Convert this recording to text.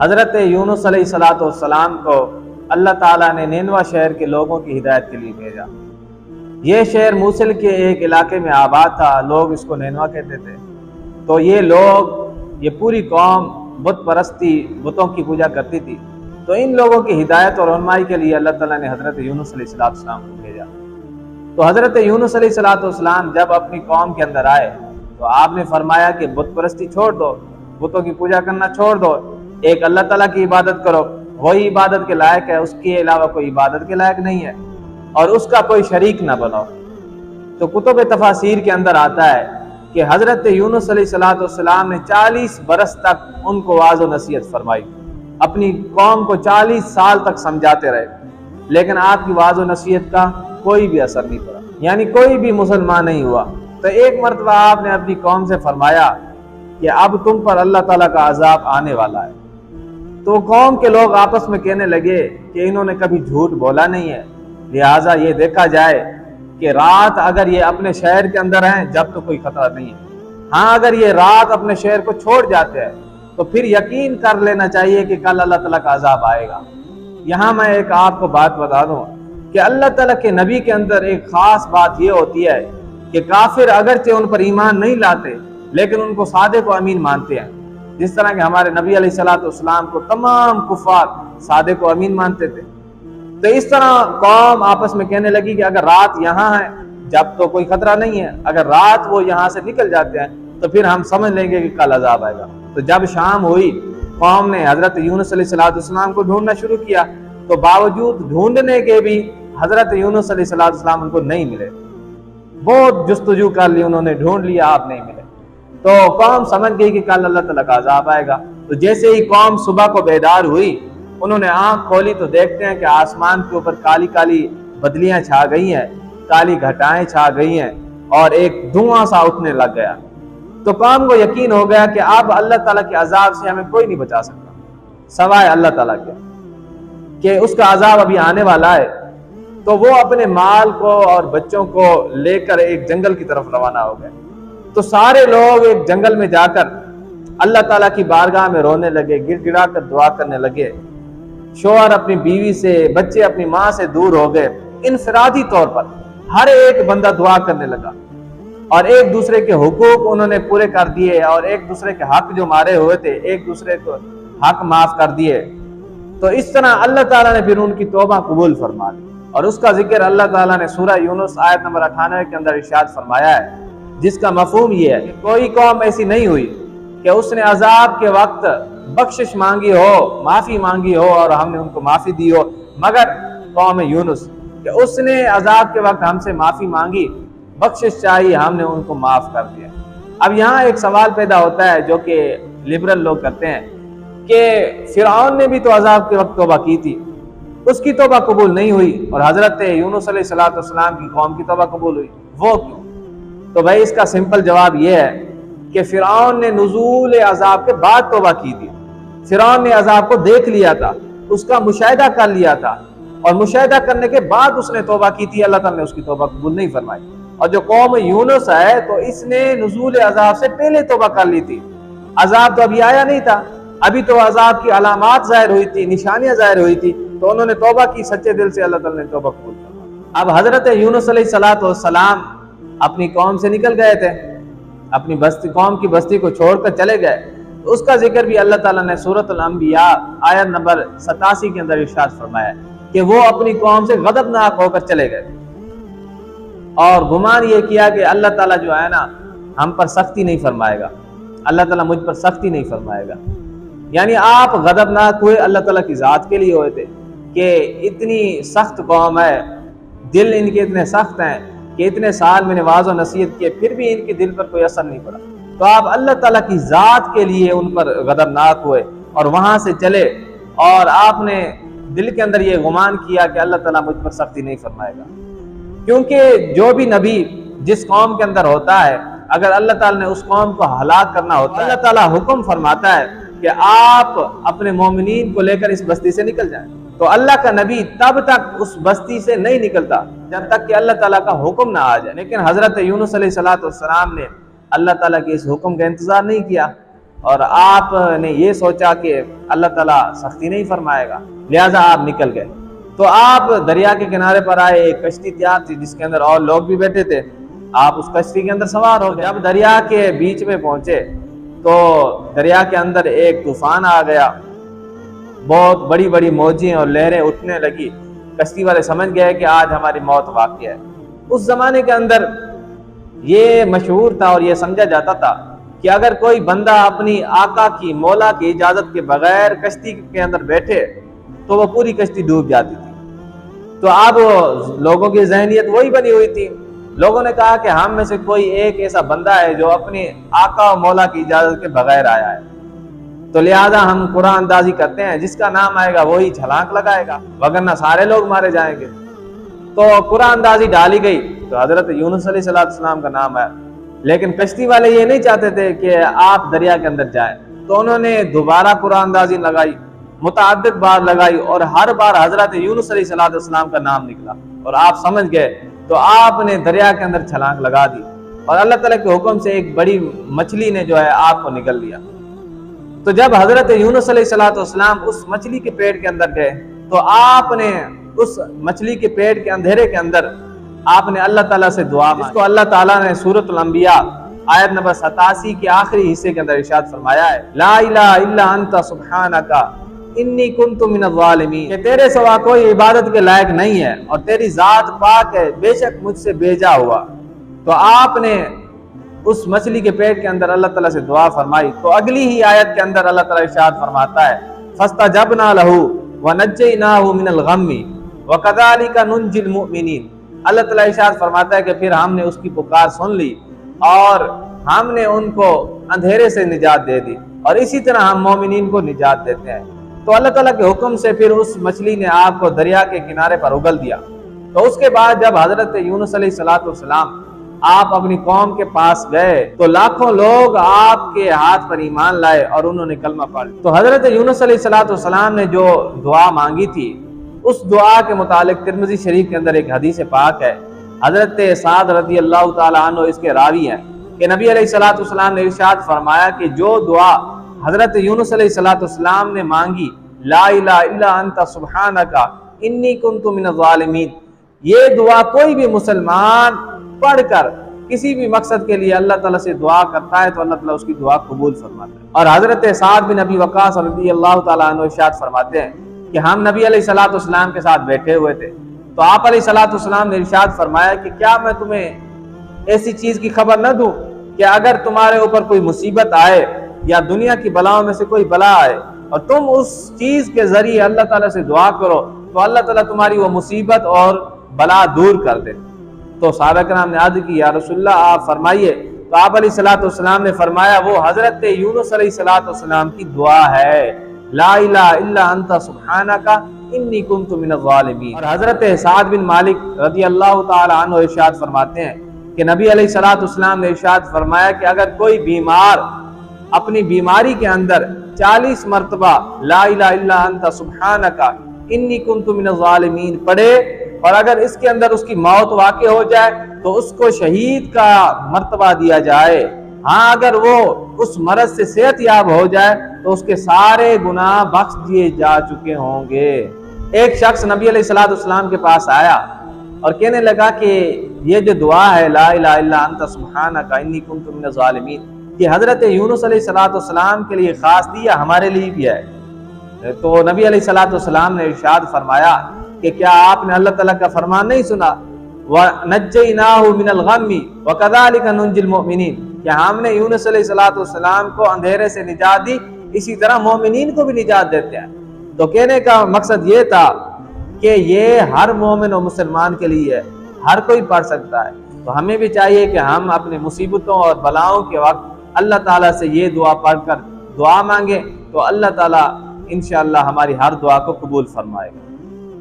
حضرت یونس علیہ السلام کو اللہ تعالیٰ نے نینوا شہر کے لوگوں کی ہدایت کے لیے بھیجا۔ یہ شہر موصل کے ایک علاقے میں آباد تھا، لوگ اس کو نینوا کہتے تھے۔ تو یہ پوری قوم بت پرستی، بتوں کی پوجا کرتی تھی۔ تو ان لوگوں کی ہدایت اور رہنمائی کے لیے اللہ تعالیٰ نے حضرت یونس علیہ السلام کو بھیجا۔ تو حضرت یونس علیہ السلام جب اپنی قوم کے اندر آئے تو آپ نے فرمایا کہ بت پرستی چھوڑ دو، بتوں کی پوجا کرنا چھوڑ دو، ایک اللہ تعالیٰ کی عبادت کرو، وہی عبادت کے لائق ہے، اس کے علاوہ کوئی عبادت کے لائق نہیں ہے، اور اس کا کوئی شریک نہ بناؤ۔ تو کتب تفاسیر کے اندر آتا ہے کہ حضرت یونس علیہ السلام نے 40 برس تک ان کو واعظ و نصیحت فرمائی، اپنی قوم کو 40 سال تک سمجھاتے رہے، لیکن آپ کی واعظ و نصیحت کا کوئی بھی اثر نہیں پڑا، یعنی کوئی بھی مسلمان نہیں ہوا۔ تو ایک مرتبہ آپ نے اپنی قوم سے فرمایا کہ اب تم پر اللہ تعالیٰ کا عذاب آنے والا ہے۔ تو قوم کے لوگ آپس میں کہنے لگے کہ انہوں نے کبھی جھوٹ بولا نہیں ہے، لہٰذا یہ دیکھا جائے کہ رات اگر یہ اپنے شہر کے اندر ہیں جب تو کوئی خطرہ نہیں ہے، ہاں اگر یہ رات اپنے شہر کو چھوڑ جاتے ہیں تو پھر یقین کر لینا چاہیے کہ کل اللہ تعالیٰ کا عذاب آئے گا۔ یہاں میں ایک آپ کو بات بتا دوں کہ اللہ تعالیٰ کے نبی کے اندر ایک خاص بات یہ ہوتی ہے کہ کافر اگرچہ ان پر ایمان نہیں لاتے لیکن ان کو صادق و امین مانتے ہیں، جس طرح کہ ہمارے نبی علیہ السلام کو تمام کفار صادق و امین مانتے تھے۔ تو اس طرح قوم آپس میں کہنے لگی کہ اگر رات یہاں ہے جب تو کوئی خطرہ نہیں ہے، اگر رات وہ یہاں سے نکل جاتے ہیں تو پھر ہم سمجھ لیں گے کہ کل عذاب آئے گا۔ تو جب شام ہوئی قوم نے حضرت یونس علیہ السلام کو ڈھونڈنا شروع کیا، تو باوجود ڈھونڈنے کے بھی حضرت یونس علیہ السلام ان کو نہیں ملے، بہت جستجو کر لی، انہوں نے ڈھونڈ لیا، آپ نہیں ملے۔ تو قوم سمجھ گئی کہ کل اللہ تعالیٰ کا عذاب آئے گا۔ تو جیسے ہی قوم صبح کو بیدار ہوئی، انہوں نے آنکھ کھولی تو دیکھتے ہیں کہ آسمان کے اوپر کالی کالی بدلیاں چھا گئی ہیں، کالی گھٹائیں چھا گئی ہیں، اور ایک دھواں سا اٹھنے لگ گیا۔ تو قوم کو یقین ہو گیا کہ اب اللہ تعالیٰ کے عذاب سے ہمیں کوئی نہیں بچا سکتا سوائے اللہ تعالیٰ کے، کہ اس کا عذاب ابھی آنے والا ہے۔ تو وہ اپنے مال کو اور بچوں کو لے کر ایک جنگل کی طرف روانہ ہو گئے۔ تو سارے لوگ ایک جنگل میں جا کر اللہ تعالیٰ کی بارگاہ میں رونے لگے، گر گڑا کر دعا کرنے لگے۔ شوہر اپنی بیوی سے، بچے اپنی ماں سے دور ہو گئے، انفرادی طور پر ہر ایک بندہ دعا کرنے لگا، اور ایک دوسرے کے حقوق انہوں نے پورے کر دیے، اور ایک دوسرے کے حق جو مارے ہوئے تھے ایک دوسرے کو حق معاف کر دیے۔ تو اس طرح اللہ تعالیٰ نے پھر ان کی توبہ قبول فرما لی، اور اس کا ذکر اللہ تعالیٰ نے سورہ یونس آیت نمبر 98 کے اندر ارشاد فرمایا ہے، جس کا مفہوم یہ ہے کہ کوئی قوم ایسی نہیں ہوئی کہ اس نے عذاب کے وقت بخشش مانگی ہو، معافی مانگی ہو اور ہم نے ان کو معافی دی ہو، مگر قوم یونس، کہ اس نے عذاب کے وقت ہم سے معافی مانگی، بخشش چاہیے، ہم نے ان کو معاف کر دیا۔ اب یہاں ایک سوال پیدا ہوتا ہے جو کہ لبرل لوگ کرتے ہیں کہ فرعون نے بھی تو عذاب کے وقت توبہ کی تھی، اس کی توبہ قبول نہیں ہوئی، اور حضرت یونس علیہ السلام کی قوم کی توبہ قبول ہوئی، وہ کیوں؟ تو بھائی اس کا سمپل جواب یہ ہے کہ فرعون نے نزول عذاب کے بعد توبہ کی تھی، فرعون نے عذاب کو دیکھ لیا تھا، اس کا مشاہدہ کر لیا تھا، اور مشاہدہ کرنے کے بعد اس نے توبہ کی تھی، اللہ تعالیٰ نے اس کی توبہ قبول نہیں فرمائی۔ اور جو قوم یونس ہے تو اس نے نزول عذاب سے پہلے توبہ کر لی تھی، عذاب تو ابھی آیا نہیں تھا، ابھی تو عذاب کی علامات ظاہر ہوئی تھی، نشانیاں ظاہر ہوئی تھی، تو انہوں نے توبہ کی سچے دل سے، اللہ تعالیٰ نے توبہ قبول فرمائی۔ اب حضرت یونس علیہ السلام اپنی قوم سے نکل گئے تھے، اپنی بستی، قوم کی بستی کو چھوڑ کر چلے گئے، تو اس کا ذکر بھی اللہ تعالیٰ نے سورۃ الانبیاء آیت نمبر 87 کے اندر ارشاد فرمایا کہ وہ اپنی قوم سے غضبناک ہو کر چلے گئے، اور گمان یہ کیا کہ اللہ تعالیٰ جو ہے نا ہم پر سختی نہیں فرمائے گا، اللہ تعالیٰ مجھ پر سختی نہیں فرمائے گا۔ یعنی آپ غضبناک ہوئے اللہ تعالیٰ کی ذات کے لیے ہوئے تھے کہ اتنی سخت قوم ہے، دل ان کے اتنے سخت ہیں کہ اتنے سال میں نے واعظ و نصیحت کیے پھر بھی ان کے دل پر کوئی اثر نہیں پڑا، تو آپ اللہ تعالیٰ کی ذات کے لیے ان پر غضبناک ہوئے اور وہاں سے چلے، اور آپ نے دل کے اندر یہ گمان کیا کہ اللہ تعالیٰ مجھ پر سختی نہیں فرمائے گا، کیونکہ جو بھی نبی جس قوم کے اندر ہوتا ہے، اگر اللہ تعالیٰ نے اس قوم کو ہلاک کرنا ہوتا ہے، اللہ تعالیٰ حکم فرماتا ہے کہ آپ اپنے مومنین کو لے کر اس بستی سے نکل جائیں، تو اللہ کا نبی تب تک اس بستی سے نہیں نکلتا جب تک کہ اللہ تعالیٰ کا حکم نہ آ جائے۔ لیکن حضرت یونس علیہ السلام نے اللہ تعالیٰ کے اس حکم کا انتظار نہیں کیا، اور آپ نے یہ سوچا کہ اللہ تعالیٰ سختی نہیں فرمائے گا، لہٰذا آپ نکل گئے۔ تو آپ دریا کے کنارے پر آئے، ایک کشتی تیار تھی جس کے اندر اور لوگ بھی بیٹھے تھے، آپ اس کشتی کے اندر سوار ہو گئے۔ جب دریا کے بیچ میں پہنچے تو دریا کے اندر ایک طوفان آ گیا، بہت بڑی بڑی موجیں اور لہریں اٹھنے لگی۔ کشتی والے سمجھ گئے کہ آج ہماری موت واقع ہے۔ اس زمانے کے اندر یہ مشہور تھا اور یہ سمجھا جاتا تھا کہ اگر کوئی بندہ اپنی آقا کی، مولا کی اجازت کے بغیر کشتی کے اندر بیٹھے تو وہ پوری کشتی ڈوب جاتی تھی۔ تو اب لوگوں کی ذہنیت وہی بنی ہوئی تھی۔ لوگوں نے کہا کہ ہم میں سے کوئی ایک ایسا بندہ ہے جو اپنی آقا و مولا کی اجازت کے بغیر آیا ہے، تو لہذا ہم قرآن اندازی کرتے ہیں، جس کا نام آئے گا وہی چھلانگ لگائے گا، وگرنہ سارے لوگ مارے جائیں گے۔ تو قرآن اندازی ڈالی گئی تو حضرت یونس علیہ السلام کا نام آیا، لیکن کشتی والے یہ نہیں چاہتے تھے کہ آپ دریا کے اندر جائیں، تو انہوں نے دوبارہ قرآن اندازی لگائی، متعدد بار لگائی، اور ہر بار حضرت یونس علیہ السلام کا نام نکلا اور آپ سمجھ گئے، تو آپ نے دریا کے اندر چھلانگ لگا دی اور اللہ تعالیٰ کے حکم سے ایک بڑی مچھلی نے جو ہے آپ کو نگل لیا۔ تو جب حضرت یونس علیہ السلام اس مچھلی کے پیٹ کے اندر گئے تو آپ نے اس مچھلی کے پیٹ کے اندھیرے کے اندر آپ نے اللہ تعالیٰ سے دعا مانگی، جس کو اللہ تعالیٰ نے سورۃ الانبیاء آیت نمبر 87 کے آخری حصے کے اندر ارشاد فرمایا ہے، لا الہ الا انت سبحانک انی کنت من الظالمین، کہ تیرے سوا کوئی عبادت کے لائق نہیں ہے اور تیری ذات پاک ہے، بے شک مجھ سے بھیجا ہوا۔ تو آپ نے اس مچھلی کے پیٹ کے اندر اللہ تعالیٰ سے دعا فرمائی، تو اگلی ہی آیت کے اندر اللہ تعالیٰ ارشاد فرماتا ہے، فاستجبنا لہ ونجیناہ من الغم وکذالک ننجی المؤمنین۔ اللہ تعالیٰ ارشاد فرماتا ہے کہ پھر ہم نے اس کی پکار سن لی اور ہم نے ان کو اندھیرے سے نجات دے دی، اور اسی طرح ہم مومنین کو نجات دیتے ہیں۔ تو اللہ تعالیٰ کے حکم سے پھر اس مچھلی نے آپ کو دریا کے کنارے پر اگل دیا۔ تو اس کے بعد جب حضرت یونس علیہ السلام آپ اپنی قوم کے پاس گئے تو لاکھوں لوگ آپ کے ہاتھ پر ایمان لائے اور انہوں نے کلمہ پڑھ لیا۔ تو حضرت یونس علیہ السلام نے جو دعا مانگی تھی، اس دعا کے متعلق ترمذی شریف کے اندر ایک حدیث پاک ہے، حضرت سعد رضی اللہ تعالیٰ عنہ اس کے راوی ہیں، کہ نبی علیہ السلام نے ارشاد فرمایا کہ جو دعا حضرت یونس علیہ السلام نے مانگی، لا الہ الا انت سبحانک انی کنت من الظالمین، یہ دعا کوئی بھی مسلمان پڑھ کر کسی بھی مقصد کے لیے اللہ تعالیٰ سے دعا کرتا ہے تو اللہ تعالیٰ اس کی دعا قبول فرماتا ہے۔ اور حضرت سعد بن ابی وقاص رضی اللہ تعالیٰ عنہ ارشاد فرماتے ہیں کہ ہم نبی علیہ السلام کے ساتھ بیٹھے ہوئے تھے، تو آپ علیہ السلام نے ارشاد فرمایا کہ کیا میں تمہیں ایسی چیز کی خبر نہ دوں کہ اگر تمہارے اوپر کوئی مصیبت آئے یا دنیا کی بلاؤں میں سے کوئی بلا آئے اور تم اس چیز کے ذریعے اللہ تعالیٰ سے دعا کرو تو اللہ تعالیٰ تمہاری وہ مصیبت اور بلا دور کر دے۔ تو صحابہ کرام نے عرض کی، یا رسول اللہ آپ فرمائیے۔ تو آپ علیہ السلام نے فرمایا وہ حضرت یونس علیہ السلام کی دعا ہے، لا الہ الا انت سبحانک انی کنت من الظالمین۔ اور حضرت سعد بن مالک رضی اللہ تعالی عنہ ارشاد فرماتے ہیں کہ نبی علیہ السلام نے ارشاد فرمایا کہ اگر کوئی بیمار اپنی بیماری کے اندر 40 مرتبہ لا الہ الا انت سبحانک انی کنت من الظالمین پڑھے اور اگر اس کے اندر اس کی موت واقع ہو جائے تو اس کو شہید کا مرتبہ دیا جائے، ہاں اگر وہ اس مرض سے صحت یاب ہو جائے تو اس کے سارے گناہ بخش دیے جا چکے ہوں گے۔ ایک شخص نبی علیہ السلام کے پاس آیا اور کہنے لگا کہ یہ جو دعا ہے لا الہ الا انت سبحانک انی کنت من الظالمین، یہ حضرت یونس علیہ السلام کے لیے خاص دی یا ہمارے لیے بھی ہے؟ تو نبی علیہ السلام نے ارشاد فرمایا کہ کیا آپ نے اللہ تعالیٰ کا فرمان نہیں سنا، وَنَجَّيْنَاهُ مِنَ الْغَمِّ وَكَذَلِكَ نُنْجِي الْمُؤْمِنِينَ، کہ ہم نے یونس علیہ السلام کو اندھیرے سے نجات دی، اسی طرح مومنین کو بھی نجات دیتے ہیں۔ تو کہنے کا مقصد یہ تھا کہ یہ ہر مومن و مسلمان کے لیے ہے، ہر کوئی پڑھ سکتا ہے۔ تو ہمیں بھی چاہیے کہ ہم اپنے مصیبتوں اور بلاؤں کے وقت اللہ تعالیٰ سے یہ دعا پڑھ کر دعا مانگیں، تو اللہ تعالیٰ انشاءاللہ ہماری ہر دعا کو قبول فرمائے گا۔